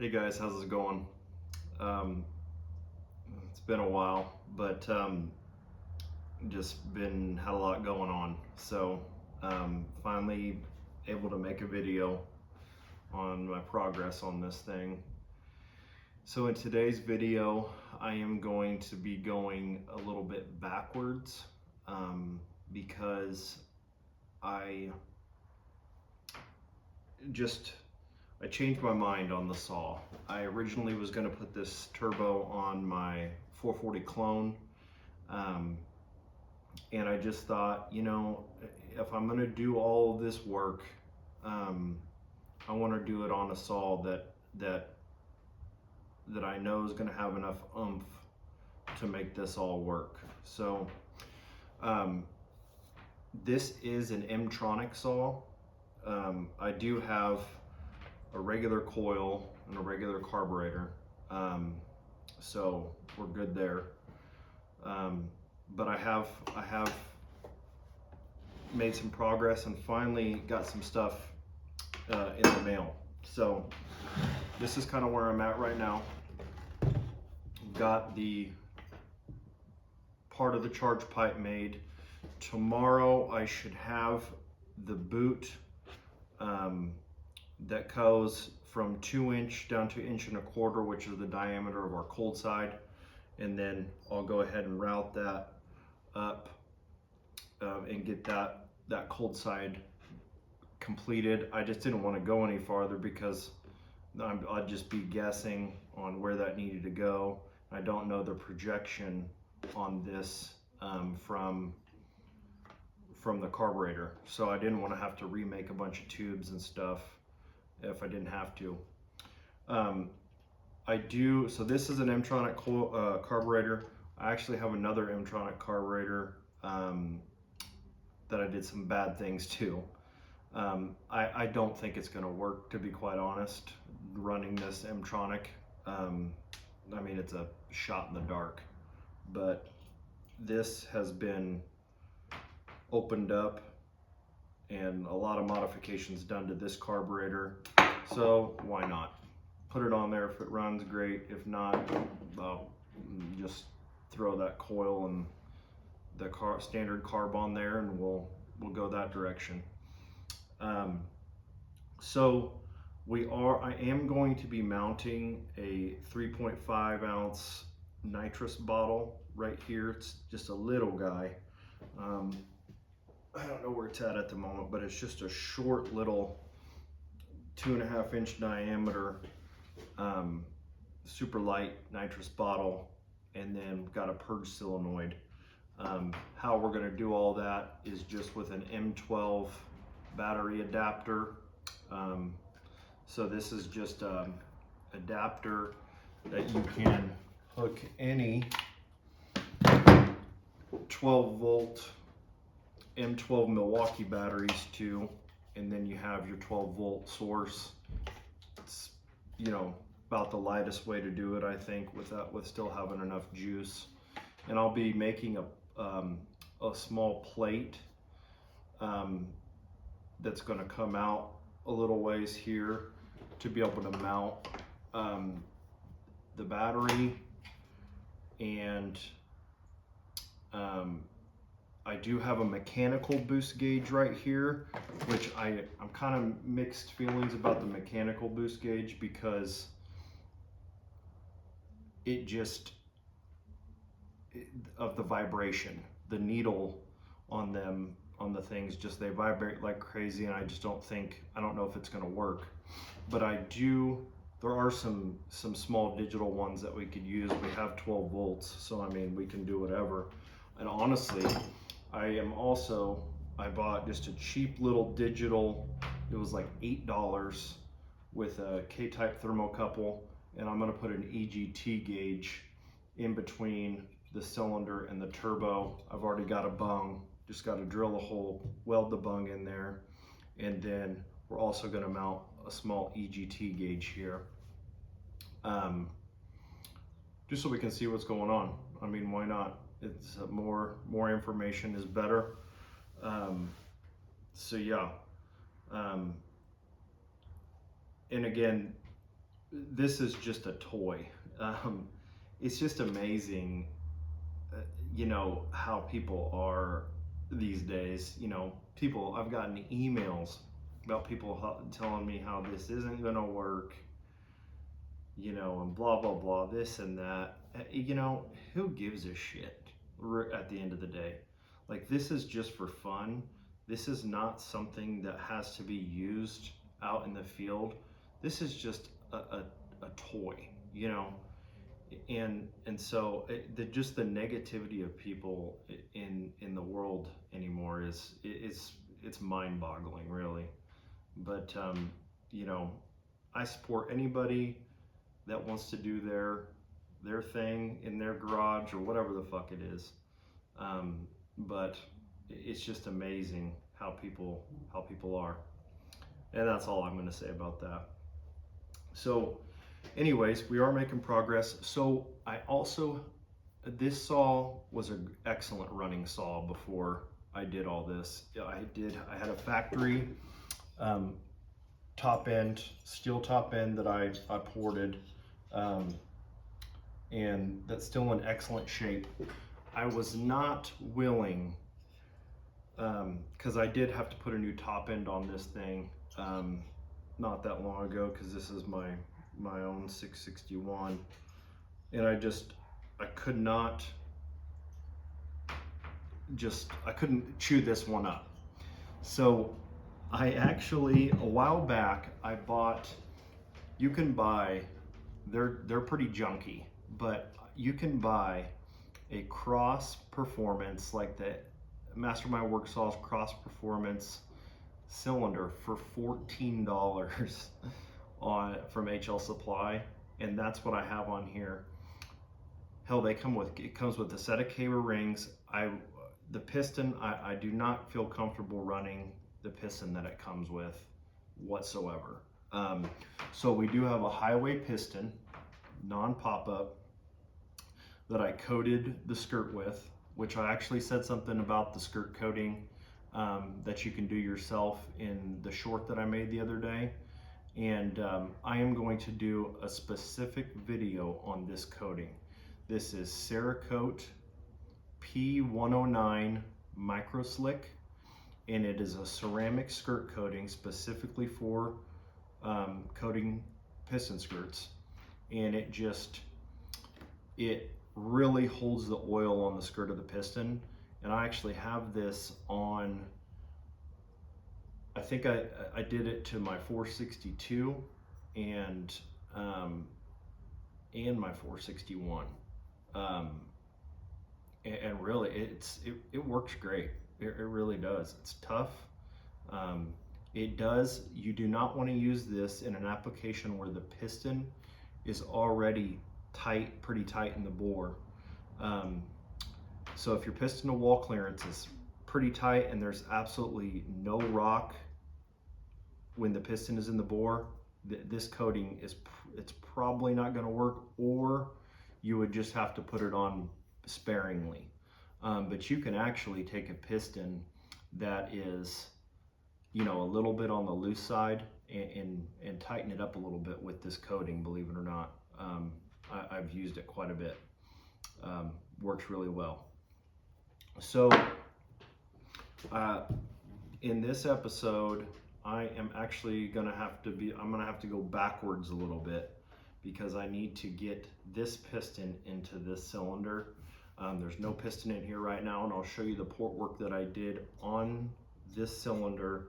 Hey guys, how's it going? Um, it's been a while, but just had a lot going on. So finally able to make a video on my progress on this thing. So in today's video, I am going to be going a little bit backwards because I changed my mind on the saw. I originally was going to put this turbo on my 440 clone, and I just thought, if I'm going to do all of this work, I want to do it on a saw that I know is going to have enough oomph to make this all work. So this is an M-tronic saw. I do have a regular coil and a regular carburetor, so we're good there. But I have made some progress and finally got some stuff in the mail. So this is kind of where I'm at right now. Got the part of the charge pipe made. Tomorrow I should have the boot that goes from 2" down to 1¼ inch, which is the diameter of our cold side, and then I'll go ahead and route that up and get that cold side completed. I just didn't want to go any farther because I'd just be guessing on where that needed to go. I don't know the projection on this from the carburetor, so I didn't want to have to remake a bunch of tubes and stuff if I didn't have to. So this is an M-tronic carburetor. I actually have another M-tronic carburetor that I did some bad things to. I don't think it's going to work, to be quite honest, running this M-tronic. I mean, it's a shot in the dark, but this has been opened up and a lot of modifications done to this carburetor, so why not put it on there? If it runs, great. If not, well, just throw that coil and the standard carb on there and we'll go that direction. So I am going to be mounting a 3.5 ounce nitrous bottle right here. It's just a little guy. I don't know where it's at the moment, but it's just a short little 2.5 inch diameter, super light nitrous bottle, and then got a purge solenoid. How we're going to do all that is just with an M12 battery adapter. So this is just an adapter that you can hook any 12 volt M12 Milwaukee batteries to, and then you have your 12 volt source. It's, about the lightest way to do it, I think, with still having enough juice. And I'll be making a small plate that's going to come out a little ways here to be able to mount the battery. And I do have a mechanical boost gauge right here, which I'm kind of mixed feelings about the mechanical boost gauge because of the vibration. The needle on the things, they vibrate like crazy, and I don't know if it's going to work. But there are some small digital ones that we could use. We have 12 volts, so I mean, we can do whatever. And honestly, I bought just a cheap little digital, it was like $8 with a K-type thermocouple, and I'm going to put an EGT gauge in between the cylinder and the turbo. I've already got a bung, just got to drill a hole, weld the bung in there, and then we're also going to mount a small EGT gauge here, just so we can see what's going on. I mean, why not? It's more information is better. So yeah, and again, this is just a toy. Um, it's just amazing, you know, how people are these days. You know, people, I've gotten emails about people telling me how this isn't going to work, you know, and blah, blah, blah, this and that. You know, who gives a shit at the end of the day? Like, this is just for fun. This is not something that has to be used out in the field. This is just a toy, you know? And so just the negativity of people in the world anymore it's mind-boggling, really. But you know, I support anybody that wants to do their thing in their garage or whatever the fuck it is. But it's just amazing how people are, and that's all I'm going to say about that. So, anyways, we are making progress. So I also, this saw was an excellent running saw before I did all this. I had a factory um, top end, steel top end that I ported, um, and that's still in excellent shape. I was not willing, because I did have to put a new top end on this thing not that long ago, because this is my own 661, and I could not I couldn't chew this one up. So I actually, a while back, I bought, you can buy, they're pretty junky, but you can buy a cross performance, like the Mastermind Work Saws cross performance cylinder for $14 on from HL Supply, and that's what I have on here. Hell, it comes with a set of cable rings. The piston, I do not feel comfortable running the piston that it comes with whatsoever. So we do have a highway piston, non-pop-up, that I coated the skirt with, which I actually said something about the skirt coating that you can do yourself in the short that I made the other day. And I am going to do a specific video on this coating. This is Cerakote P109 Micro Slick, and it is a ceramic skirt coating specifically for coating piston skirts. And it really holds the oil on the skirt of the piston. And I actually have this on, I think I did it to my 462 and my 461. And really it works great. It really does. It's tough. You do not want to use this in an application where the piston is already tight, pretty tight in the bore. So if your piston to wall clearance is pretty tight and there's absolutely no rock when the piston is in the bore, this coating it's probably not going to work, or you would just have to put it on sparingly. But you can actually take a piston that is, you know, a little bit on the loose side and tighten it up a little bit with this coating, believe it or not. I've used it quite a bit. Works really well. So in this episode, I am actually I'm gonna have to go backwards a little bit, because I need to get this piston into this cylinder. There's no piston in here right now, and I'll show you the port work that I did on this cylinder.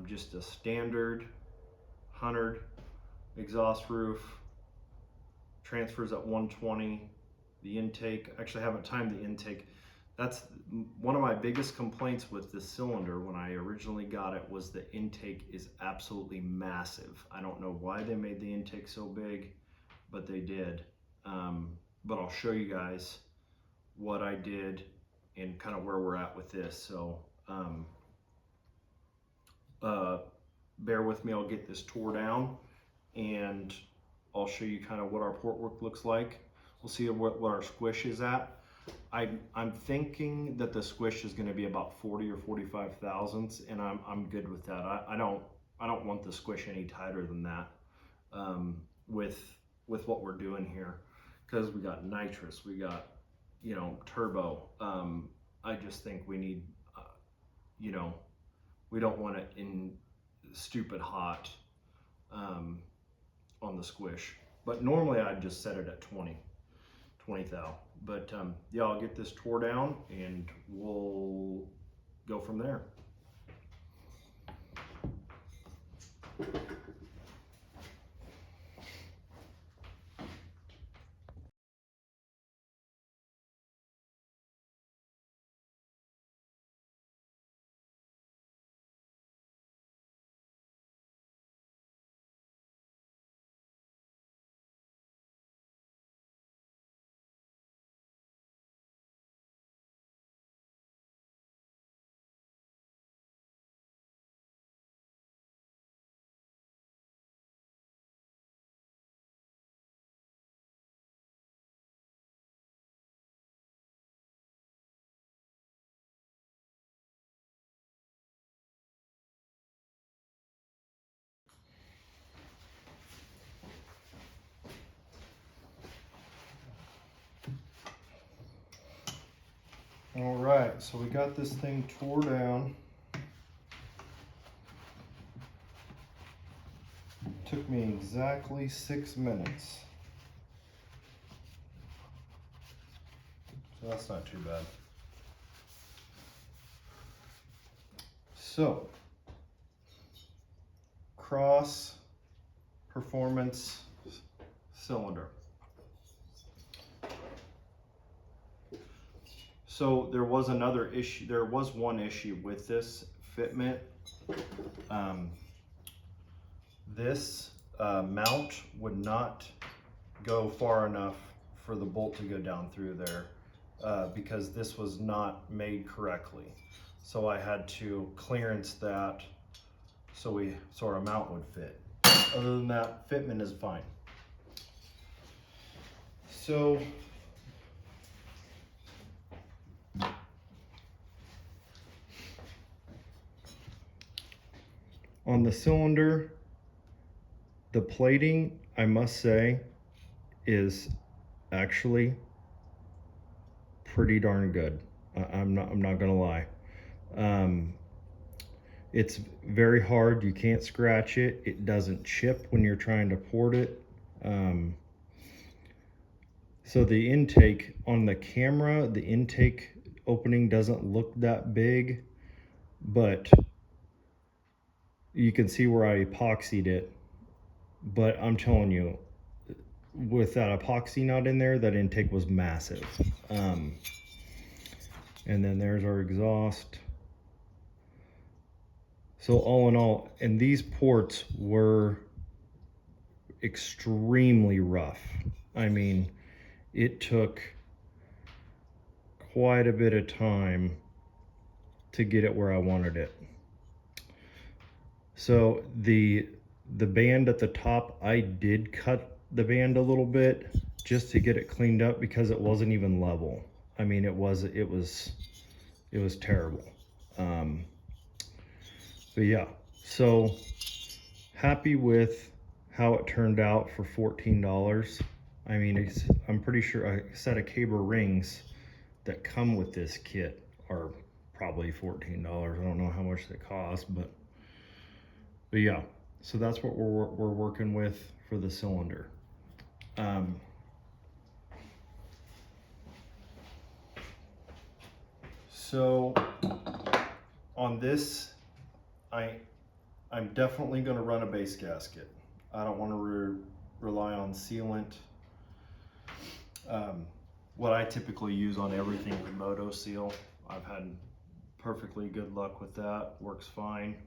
Just a standard 100 exhaust roof, transfers at 120. The intake, actually I haven't timed the intake. That's one of my biggest complaints with this cylinder when I originally got it, was the intake is absolutely massive. I don't know why they made the intake so big, but they did. But I'll show you guys what I did and kind of where we're at with this. So bear with me, I'll get this tore down and I'll show you kind of what our port work looks like. We'll see what our squish is at. I'm thinking that the squish is going to be about 40 or 45 thousandths, and I'm good with that. I don't want the squish any tighter than that. with what we're doing here, because we got nitrous, we got, you know, turbo. I just think we need, you know, we don't want it in stupid hot on the squish. But normally I'd just set it at 20 thou. But yeah, I'll get this tore down and we'll go from there. All right, so we got this thing tore down. Took me exactly 6 minutes. So that's not too bad. So, cross performance cylinder. So there was another issue, there was one issue with this fitment. This mount would not go far enough for the bolt to go down through there because this was not made correctly. So I had to clearance that so our mount would fit. Other than that, fitment is fine. So on the cylinder, the plating, I must say, is actually pretty darn good. I'm not gonna lie. It's very hard. You can't scratch it. It doesn't chip when you're trying to port it. So the intake on the camera, the intake opening doesn't look that big, but you can see where I epoxied it. But I'm telling you, with that epoxy not in there, that intake was massive. And then there's our exhaust. So all in all, and these ports were extremely rough. I mean, it took quite a bit of time to get it where I wanted it. So the band at the top, I did cut the band a little bit just to get it cleaned up because it wasn't even level. I mean, it was terrible. But yeah, so happy with how it turned out for $14. I mean, I'm pretty sure a set of cable rings that come with this kit are probably $14. I don't know how much they cost, but yeah, so that's what we're working with for the cylinder. So on this, I'm definitely going to run a base gasket. I don't want to rely on sealant. What I typically use on everything is Moto Seal. I've had perfectly good luck with that. Works fine.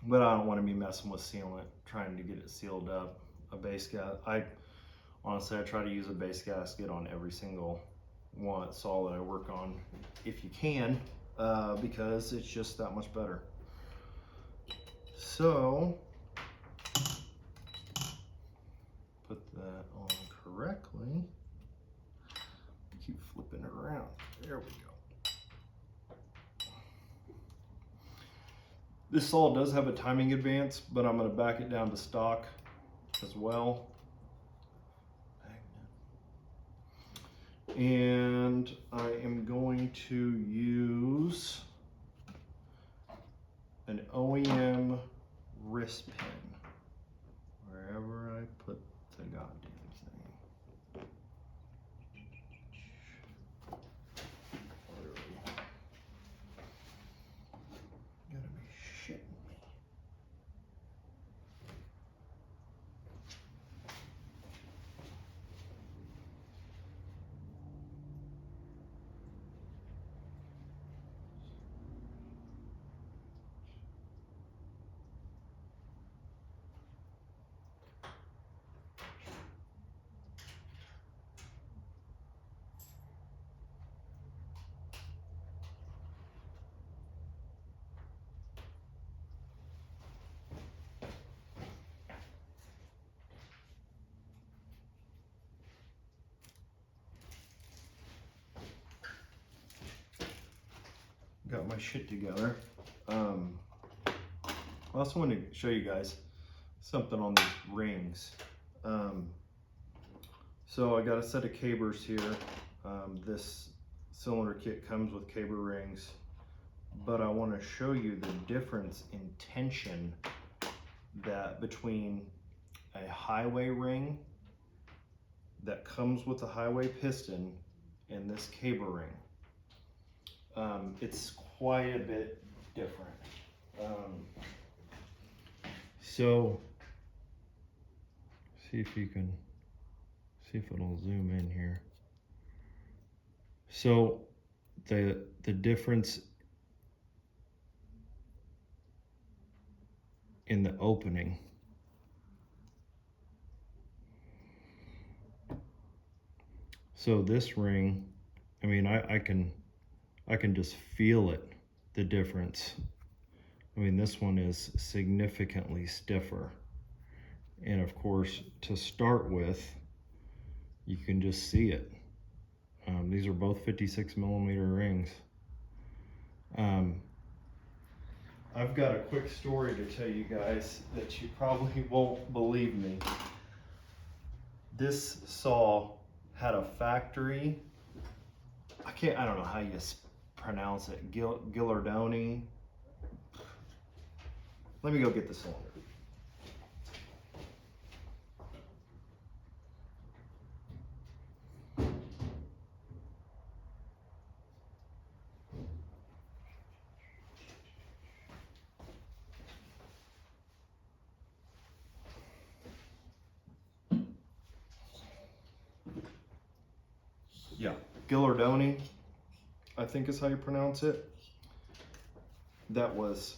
But I don't want to be messing with sealant, trying to get it sealed up. A base gasket. Honestly, I try to use a base gasket on every single one saw that I work on, if you can, because it's just that much better. So put that on correctly. Keep flipping it around. There we go. This saw does have a timing advance, but I'm going to back it down to stock as well. And I am going to use an OEM wrist pin wherever I put the goddamn thing. Gotta be shitting me. Got my shit together. I also want to show you guys something on these rings. So I got a set of cabers here. This cylinder kit comes with caber rings, but I want to show you the difference in tension that between a highway ring that comes with a highway piston and this caber ring. It's quite a bit different. So see if you can see if it'll zoom in here. So the difference in the opening. So this ring, I mean, I can just feel it, the difference. I mean, this one is significantly stiffer. And of course, to start with, you can just see it. These are both 56 millimeter rings. I've got a quick story to tell you guys that you probably won't believe me. This saw had a factory, I don't know how you pronounce it, Gillardoni. Let me go get the cylinder. Yeah, Gillardoni, I think is how you pronounce it. That was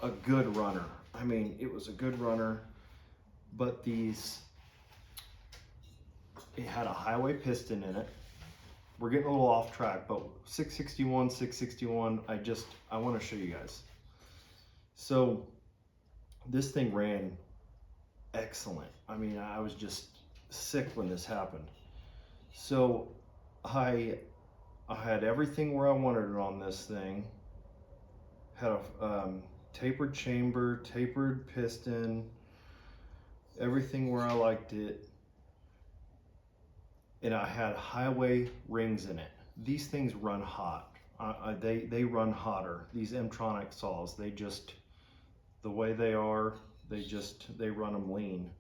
a good runner. I mean, it was a good runner, but it had a highway piston in it. We're getting a little off track, but 661, I want to show you guys. So this thing ran excellent. I mean, I was just sick when this happened. So I had everything where I wanted it on this thing. Had a tapered chamber, tapered piston, everything where I liked it. And I had highway rings in it. These things run hot. They run hotter. These M-tronic saws, the way they are, they run them lean.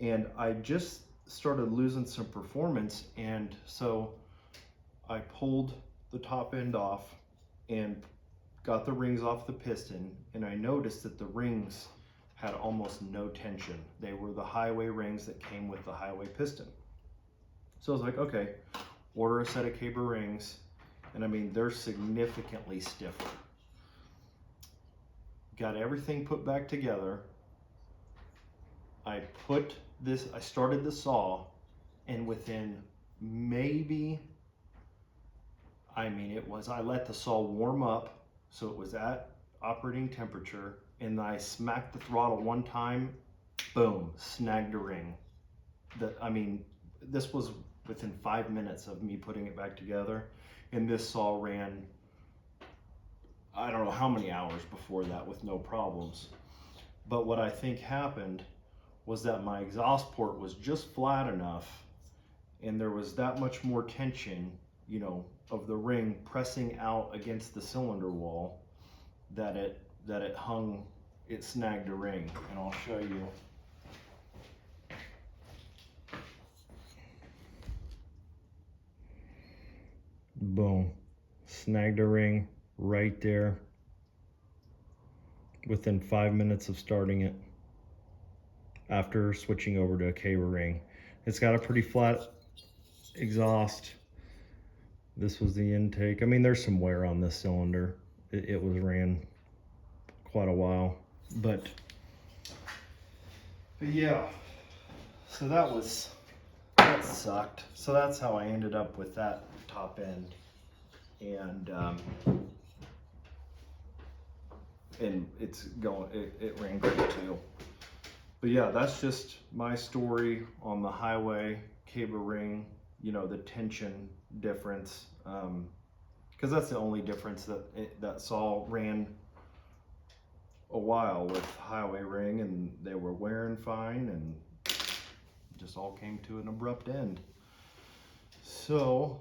And I just started losing some performance, and so I pulled the top end off and got the rings off the piston, and I noticed that the rings had almost no tension. They were the highway rings that came with the highway piston. So I was like, okay, order a set of caber rings, and I mean, they're significantly stiffer. Got everything put back together. I started the saw, and within maybe, I let the saw warm up, so it was at operating temperature, and I smacked the throttle one time, boom, snagged a ring. This was within 5 minutes of me putting it back together, and this saw ran, I don't know how many hours before that with no problems. But what I think happened was that my exhaust port was just flat enough, and there was that much more tension, you know, of the ring pressing out against the cylinder wall that it hung, it snagged a ring. And I'll show you. Boom, snagged a ring right there within 5 minutes of starting it after switching over to a cable ring. It's got a pretty flat exhaust. This was the intake. I mean, there's some wear on this cylinder. It was ran quite a while, but yeah, so that sucked. So that's how I ended up with that top end. And it's going, it ran great too. But yeah, that's just my story on the highway cable ring, you know, the tension difference. Because that's the only difference that Saul ran a while with highway ring, and they were wearing fine, and just all came to an abrupt end. So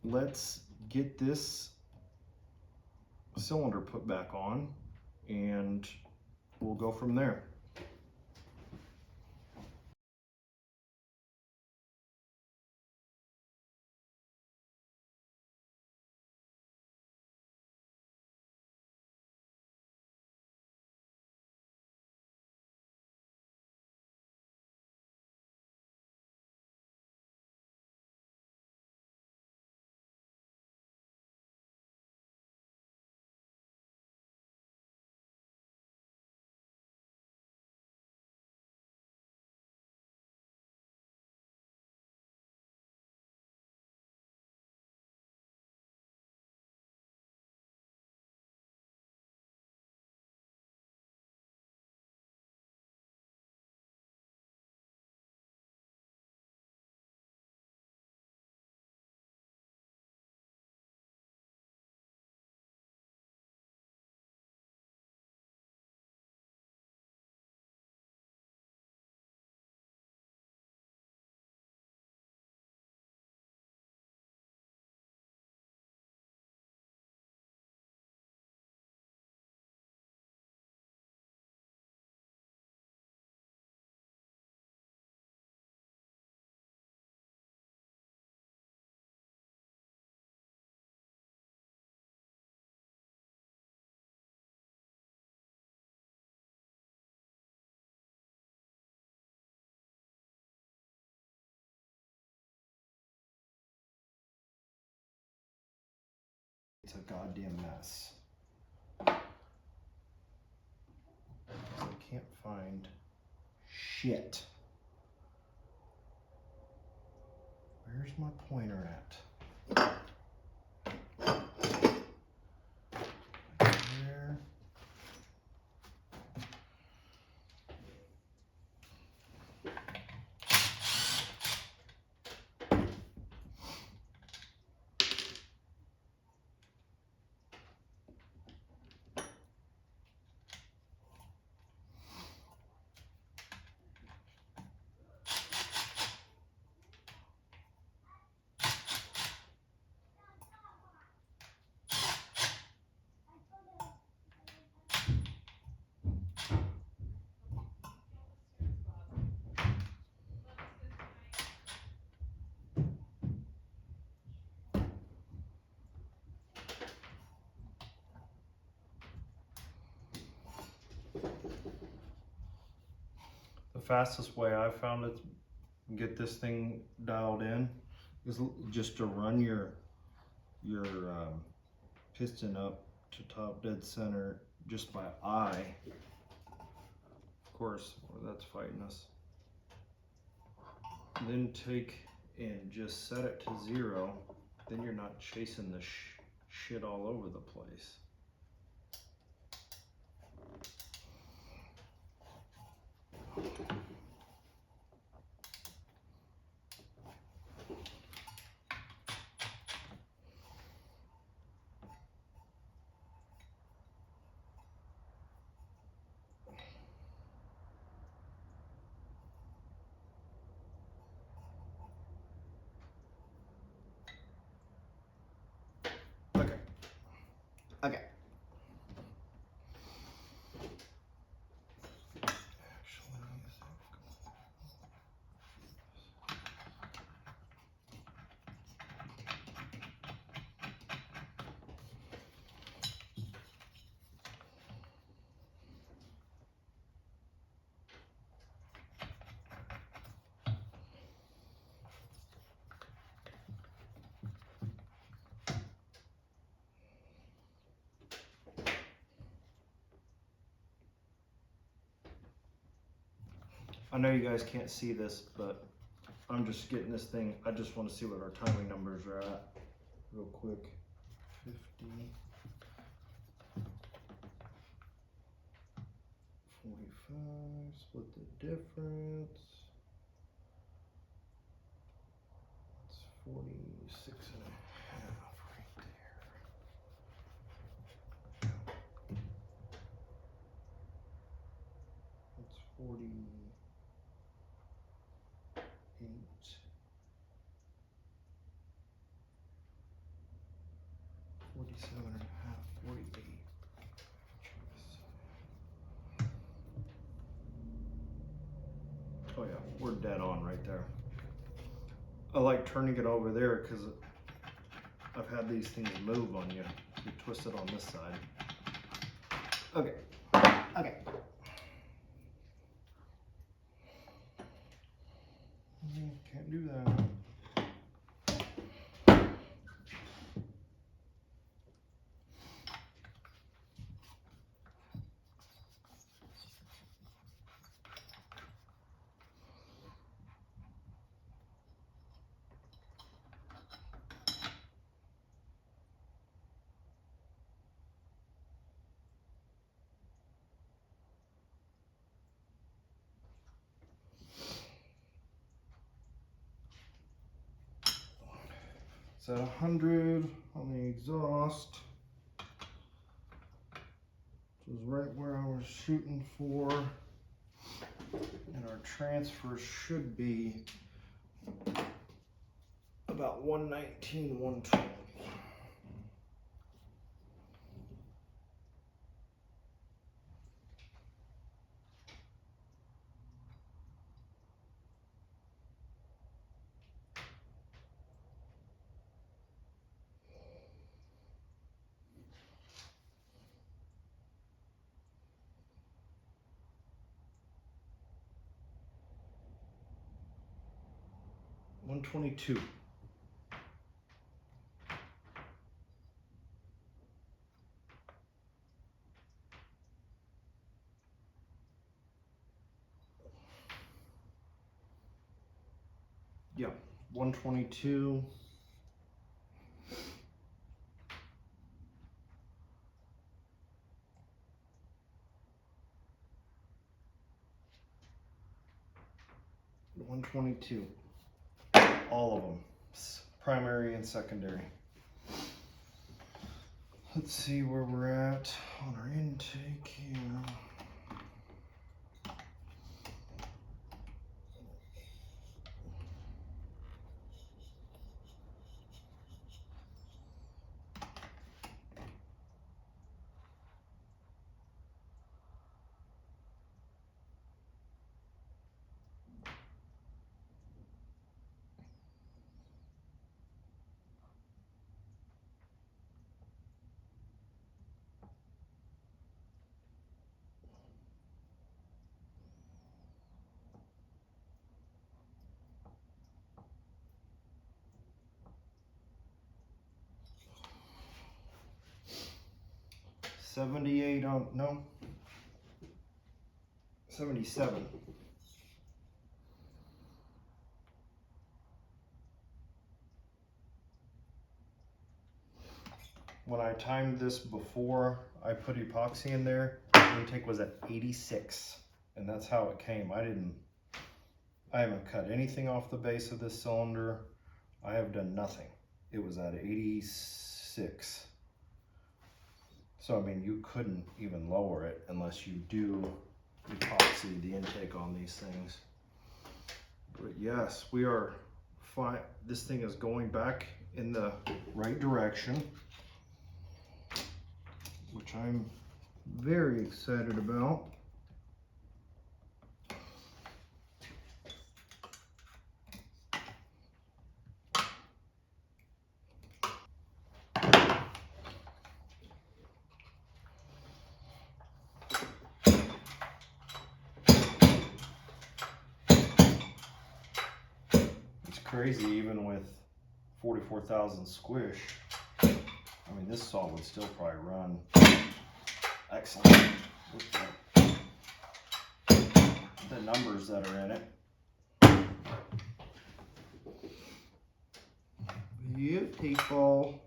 let's get this cylinder put back on, and we'll go from there. It's a goddamn mess. I can't find shit. Where's my pointer at? There. The fastest way I found it to get this thing dialed in is just to run your piston up to top dead center just by eye. Of course, that's fighting us. Then take and just set it to 0. Then you're not chasing the shit all over the place. Okay. I know you guys can't see this, but I'm just getting this thing. I just want to see what our timing numbers are at real quick. 50, 45, split the difference. It's 46 and a half right there. It's 48, 47 and a half, 48. Oh yeah, we're dead on right there. I like turning it over there because I've had these things move on you. You twist it on this side. Okay. Okay. Can't do that. It's at 100 on the exhaust, which is right where I was shooting for. And our transfer should be about 119, 120. $122. Yeah, 122. $122. All of them, primary and secondary. Let's see where we're at on our intake here. $78 on, no, 77. When I timed this before I put epoxy in there, the intake was at 86, and that's how it came. I haven't cut anything off the base of this cylinder. I have done nothing. It was at 86. So I mean, you couldn't even lower it unless you do epoxy the intake on these things. But yes, we are fine. This thing is going back in the right direction. which I'm very excited about. It's crazy, even with 44,000 squish. I mean, this saw would still probably run excellent with the numbers that are in it. Beautiful.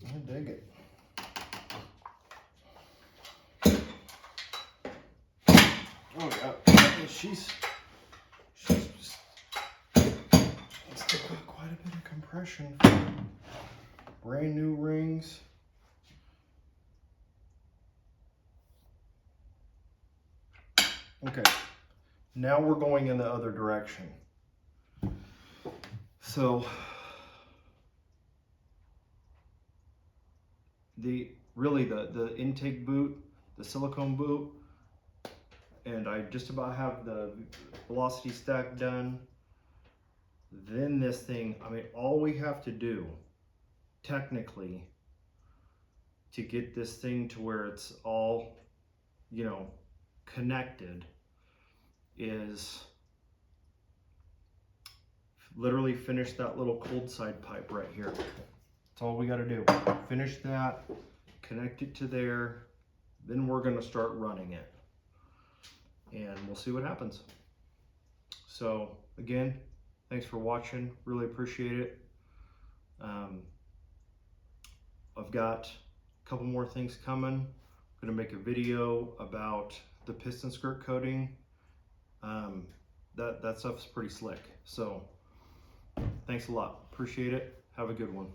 I dig it. Oh yeah, she's just, it's still got quite a bit of compression. Brand new rings. Okay, now we're going in the other direction. So the intake boot, the silicone boot, and I just about have the velocity stack done. Then this thing, I mean, all we have to do technically to get this thing to where it's all, you know, connected is literally finish that little cold side pipe right here. That's all we got to do. Finish that, connect it to there, then we're going to start running it. And we'll see what happens. So again, thanks for watching. Really appreciate it. I've got a couple more things coming. I'm going to make a video about the piston skirt coating. That stuff's pretty slick. So thanks a lot. Appreciate it. Have a good one.